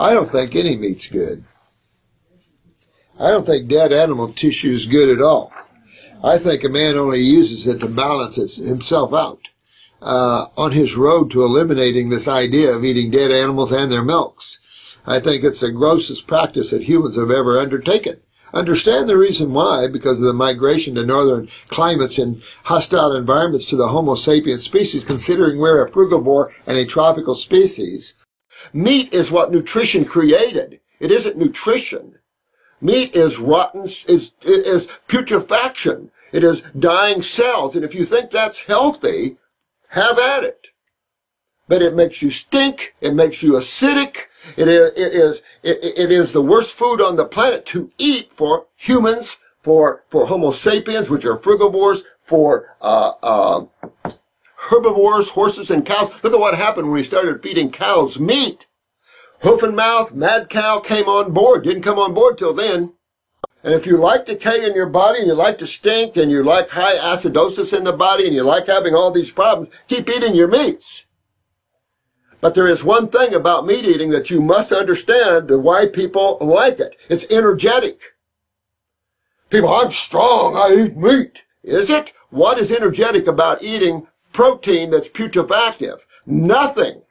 I don't think any meat's good. I don't think dead animal tissue is good at all. I think a man only uses it to balance himself out on his road to eliminating this idea of eating dead animals and their milks. I think it's the grossest practice that humans have ever undertaken. Understand the reason why, because of the migration to northern climates and hostile environments to the Homo sapiens species, considering we're a frugivore and a tropical species. Meat is what nutrition created. It isn't nutrition. Meat is rotten, is putrefaction. It is dying cells. And if you think that's healthy, have at it. But it makes you stink. It makes you acidic. It is the worst food on the planet to eat for humans, for Homo sapiens, which are frugivores, for herbivores, horses and cows. Look at what happened when we started feeding cows meat. Hoof and mouth, mad cow came on board. Didn't come on board till then. And if you like decay in your body, and you like to stink, and you like high acidosis in the body, and you like having all these problems, keep eating your meats. But there is one thing about meat eating that you must understand why people like it. It's energetic. People, I'm strong, I eat meat. Is it? What is energetic about eating protein that's putrefactive? Nothing.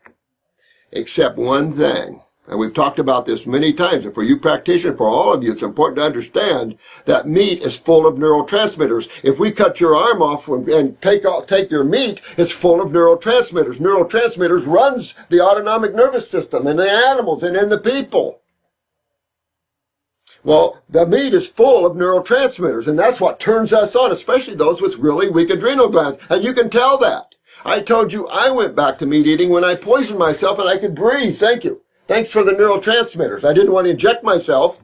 Except one thing. And we've talked about this many times. And for you practitioners, for all of you, it's important to understand that meat is full of neurotransmitters. If we cut your arm off and take your meat, it's full of neurotransmitters. Neurotransmitters runs the autonomic nervous system in the animals and in the people. Well, the meat is full of neurotransmitters, and that's what turns us on, especially those with really weak adrenal glands. And you can tell that. I told you I went back to meat eating when I poisoned myself and I could breathe. Thank you. Thanks for the neurotransmitters. I didn't want to inject myself.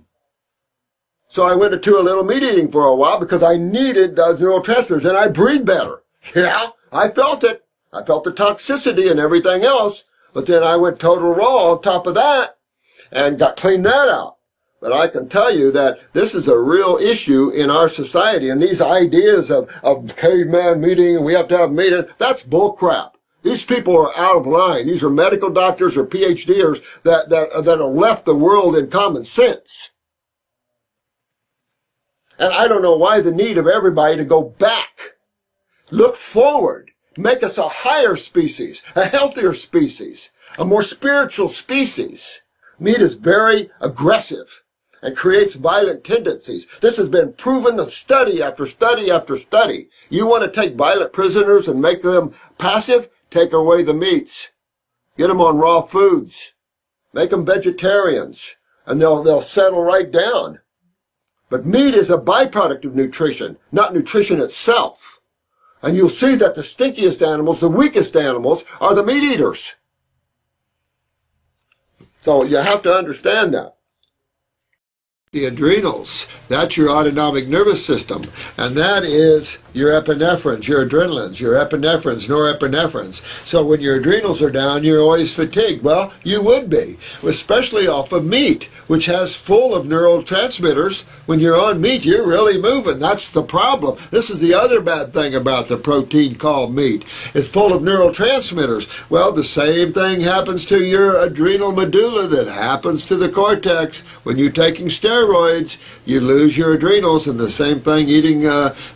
So I went to a little meat eating for a while because I needed those neurotransmitters and I breathed better. Yeah, I felt it. I felt the toxicity and everything else. But then I went total raw on top of that and got cleaned that out. But I can tell you that this is a real issue in our society. And these ideas of caveman meat eating, we have to have meat, that's bull crap. These people are out of line. These are medical doctors or PhDers that have left the world in common sense. And I don't know why the need of everybody to go back. Look forward. Make us a higher species, a healthier species, a more spiritual species. Meat is very aggressive and creates violent tendencies. This has been proven in study after study after study. You want to take violent prisoners and make them passive? Take away the meats. Get them on raw foods. Make them vegetarians. And they'll settle right down. But meat is a byproduct of nutrition, not nutrition itself. And you'll see that the stinkiest animals, the weakest animals, are the meat eaters. So you have to understand that. The adrenals, that's your autonomic nervous system, and that is your epinephrines, your adrenalines, your epinephrines, norepinephrines. So when your adrenals are down, you're always fatigued. Well, you would be, especially off of meat, which has full of neurotransmitters. When you're on meat, you're really moving. That's the problem. This is the other bad thing about the protein called meat. It's full of neurotransmitters. Well, the same thing happens to your adrenal medulla that happens to the cortex. When you're taking steroids, you lose your adrenals, and the same thing eating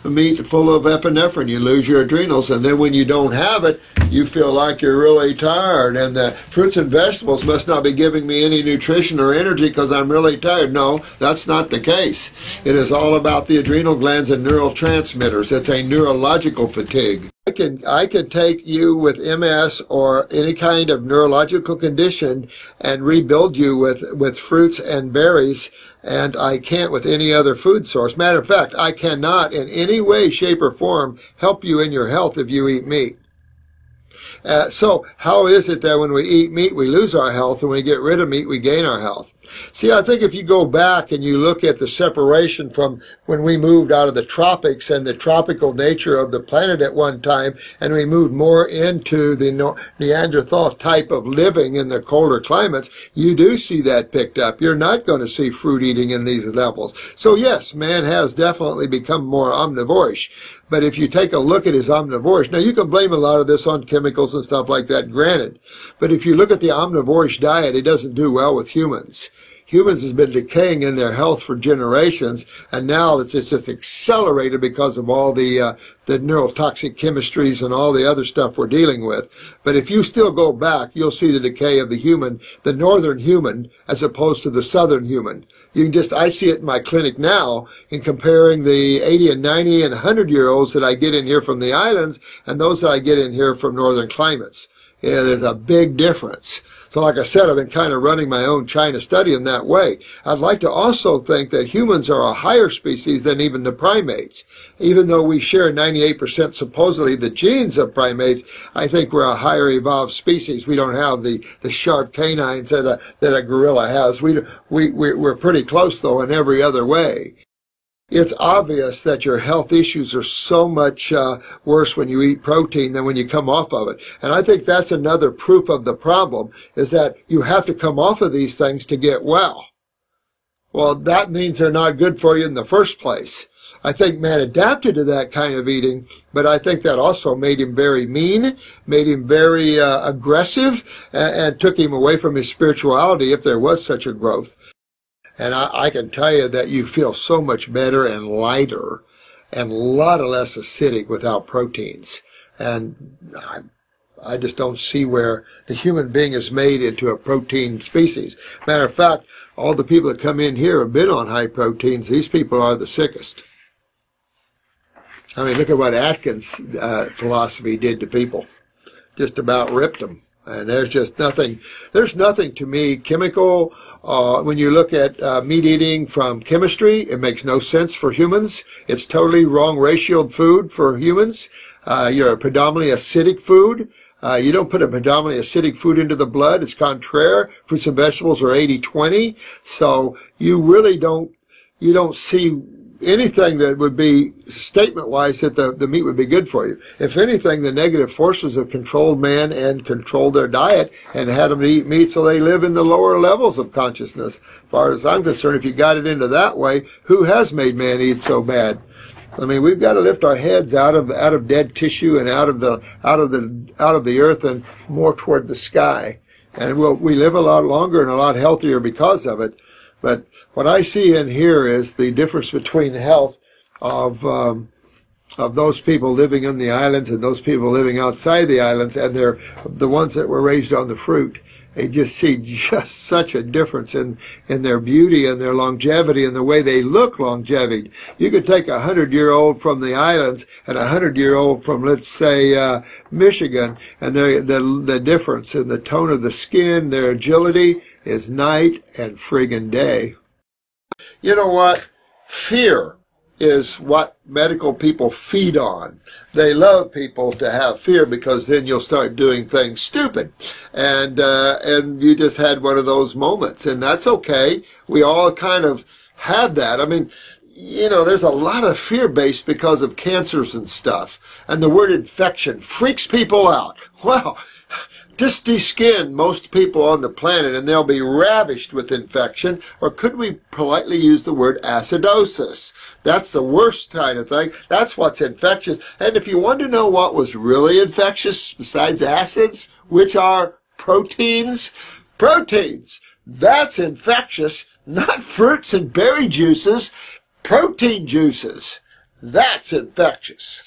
meat full of epinephrine, you lose your adrenals, and then when you don't have it, you feel like you're really tired, and the fruits and vegetables must not be giving me any nutrition or energy because I'm really tired. No, that's not the case. It is all about the adrenal glands and neurotransmitters. It's a neurological fatigue. I could take you with MS or any kind of neurological condition and rebuild you with fruits and berries, and I can't with any other food source. Matter of fact, I cannot in any way, shape, or form help you in your health if you eat meat. So how is it that when we eat meat, we lose our health, and when we get rid of meat, we gain our health? See, I think if you go back and you look at the separation from when we moved out of the tropics and the tropical nature of the planet at one time, and we moved more into the Neanderthal type of living in the colder climates, you do see that picked up. You're not going to see fruit eating in these levels. So yes, man has definitely become more omnivorish. But if you take a look at his omnivorish, now you can blame a lot of this on chemicals and stuff like that, granted. But if you look at the omnivorish diet, it doesn't do well with humans. Humans has been decaying in their health for generations, and now it's just accelerated because of all the neurotoxic chemistries and all the other stuff we're dealing with. But if you still go back, you'll see the decay of the human, the northern human, as opposed to the southern human. You can just, I see it in my clinic now in comparing the 80 and 90 and 100-year-olds that I get in here from the islands and those that I get in here from northern climates. Yeah, there's a big difference. So like I said, I've been kind of running my own China study in that way. I'd like to also think that humans are a higher species than even the primates. Even though we share 98% supposedly the genes of primates, I think we're a higher evolved species. We don't have the sharp canines that a gorilla has. We're pretty close, though, in every other way. It's obvious that your health issues are so much worse when you eat protein than when you come off of it. And I think that's another proof of the problem, is that you have to come off of these things to get well. Well, that means they're not good for you in the first place. I think man adapted to that kind of eating, but I think that also made him very mean, made him very aggressive, and took him away from his spirituality, if there was such a growth. And I can tell you that you feel so much better and lighter and a lot less acidic without proteins. And I just don't see where the human being is made into a protein species. Matter of fact, all the people that come in here have been on high proteins. These people are the sickest. I mean, look at what Atkins' philosophy did to people. Just about ripped them. And there's just nothing, there's nothing to me chemical. When you look at meat eating from chemistry, it makes no sense for humans. It's totally wrong ratioed food for humans. You're a predominantly acidic food. You don't put a predominantly acidic food into the blood. It's contraire. Fruits and vegetables are 80-20. So you really don't see anything that would be statement-wise that the meat would be good for you. If anything, the negative forces have controlled man and controlled their diet and had them to eat meat so they live in the lower levels of consciousness. As far as I'm concerned, if you got it into that way, who has made man eat so bad? I mean, we've got to lift our heads out of dead tissue and out of the earth and more toward the sky. And we live a lot longer and a lot healthier because of it. But what I see in here is the difference between health of those people living in the islands and those people living outside the islands, and they're the ones that were raised on the fruit. They just see just such a difference in their beauty and their longevity and the way they look longevity. You could take a 100-year-old from the islands and a 100-year-old from, let's say, Michigan, and the difference in the tone of the skin, their agility, is night and friggin' day. You know what? Fear is what medical people feed on. They love people to have fear because then you'll start doing things stupid. And you just had one of those moments, and that's okay. We all kind of had that. I mean, you know, there's a lot of fear-based because of cancers and stuff. And the word infection freaks people out. Wow. Just de-skin most people on the planet and they'll be ravished with infection. Or could we politely use the word acidosis? That's the worst kind of thing. That's what's infectious. And if you want to know what was really infectious besides acids, which are proteins, that's infectious, not fruits and berry juices, protein juices. That's infectious.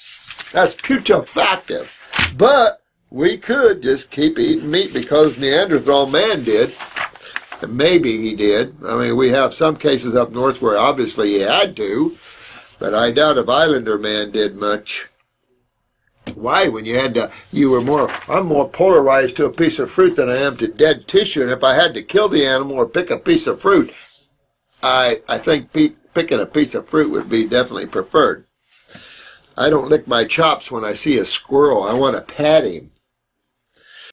That's putefactive. But we could just keep eating meat because Neanderthal man did. And maybe he did. I mean, we have some cases up north where obviously he had to, but I doubt if Islander man did much. Why? When you had to, I'm more polarized to a piece of fruit than I am to dead tissue, and if I had to kill the animal or pick a piece of fruit, I think picking a piece of fruit would be definitely preferred. I don't lick my chops when I see a squirrel. I want to pat him.